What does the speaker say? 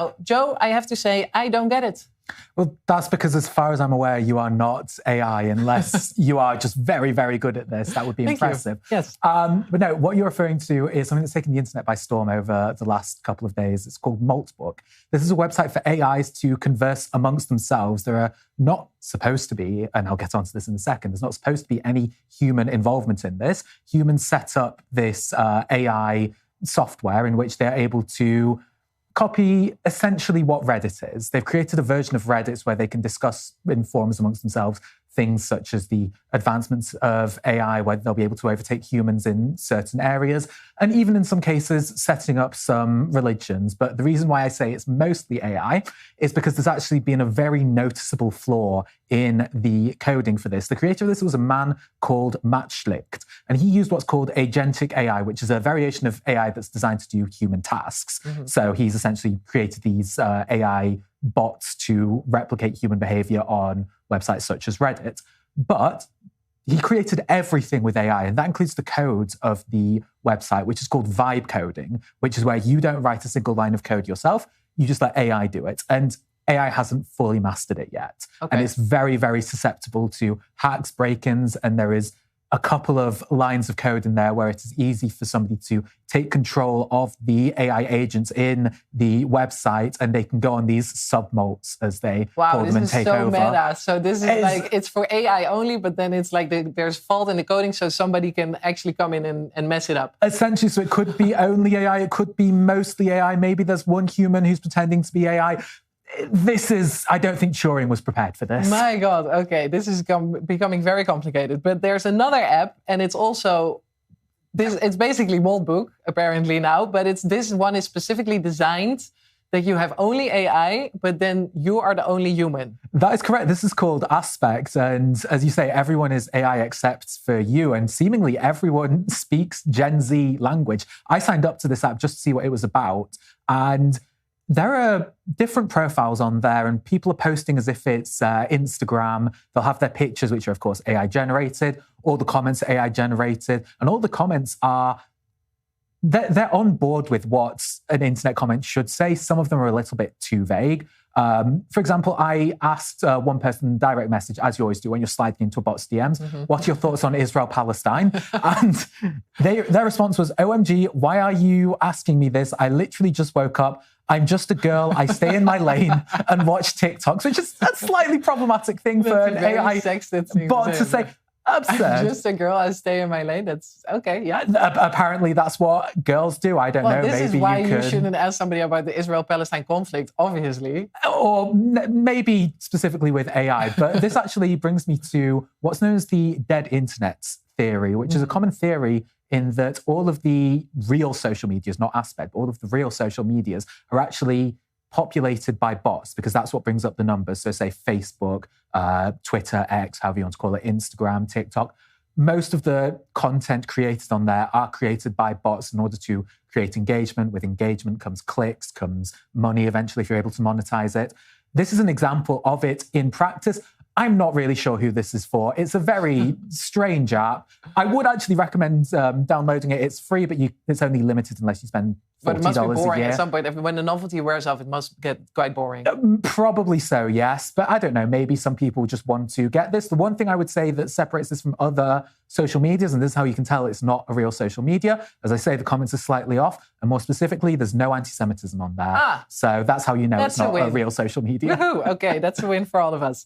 Oh, Joe, I have to say, I don't get it. Well, that's because as far as I'm aware, you are not AI unless you are just very, very good at this. That would be impressive. Yes. But no, what you're referring to is something that's taken the internet by storm over the last couple of days. It's called Maltbook. This is a website for AIs to converse amongst themselves. There are not supposed to be, and I'll get onto this in a second, there's not supposed to be any human involvement in this. Humans set up this AI software in which they're able to copy essentially what Reddit is. They've created a version of Reddit where they can discuss in forums amongst themselves things such as the advancements of AI, where they'll be able to overtake humans in certain areas, and even in some cases, setting up some religions. But the reason why I say it's mostly AI is because there's actually been a very noticeable flaw in the coding for this. The creator of this was a man called Matt Schlicht, and he used what's called agentic AI, which is a variation of AI that's designed to do human tasks. Mm-hmm. So he's essentially created these AI bots to replicate human behavior on websites such as Reddit. But he created everything with AI, and that includes the code of the website, which is called vibe coding, which is where you don't write a single line of code yourself, you just let AI do it. And AI hasn't fully mastered it yet. Okay. And it's very, very susceptible to hacks, break-ins, and there is a couple of lines of code in there where it is easy for somebody to take control of the AI agents in the website, and they can go on these submolts, as they call them, and take over. Wow, this is so meta. So this is like, it's for AI only, but then it's like there's fault in the coding, so somebody can actually come in and mess it up. Essentially, so it could be only AI, it could be mostly AI. Maybe there's one human who's pretending to be AI. This is, I don't think Turing was prepared for this. My God, okay, this is becoming very complicated. But there's another app, and it's also, it's basically Maltbook, apparently now, but this one is specifically designed that you have only AI, but then you are the only human. That is correct. This is called Aspect. And as you say, everyone is AI except for you. And seemingly everyone speaks Gen Z language. I signed up to this app just to see what it was about. And there are different profiles on there, and people are posting as if it's Instagram. They'll have their pictures, which are, of course, AI generated. All the comments are AI generated. And all the comments are, they're on board with what an internet comment should say. Some of them are a little bit too vague. For example, I asked one person direct message, as you always do when you're sliding into a bot's DMs, what are your thoughts on Israel-Palestine? And their response was, OMG, why are you asking me this? I literally just woke up. I'm just a girl. I stay in my lane and watch TikToks, which is a slightly problematic thing for an AI bot to say. Absurd. I'm just a girl. I stay in my lane. That's okay. Yeah. Apparently, that's what girls do. I don't know. This maybe is why you shouldn't ask somebody about the Israel-Palestine conflict, obviously. Or maybe specifically with AI. But this actually brings me to what's known as the dead internet theory, which is a common theory in that all of the real social medias, not Aspect, all of the real social medias are actually populated by bots, because that's what brings up the numbers. So say Facebook, Twitter, X, however you want to call it, Instagram, TikTok. Most of the content created on there are created by bots in order to create engagement. With engagement comes clicks, comes money eventually if you're able to monetize it. This is an example of it in practice. I'm not really sure who this is for. It's a very strange app. I would actually recommend downloading it. It's free, but it's only limited unless you spend $40 but it must be boring a year. At some point. When the novelty wears off, it must get quite boring. Probably so, yes. But I don't know. Maybe some people just want to get this. The one thing I would say that separates this from other social medias, and this is how you can tell it's not a real social media, as I say, the comments are slightly off. And more specifically, there's no anti-Semitism on there. So that's how you know it's not a real social media. Woohoo! Okay, that's a win for all of us.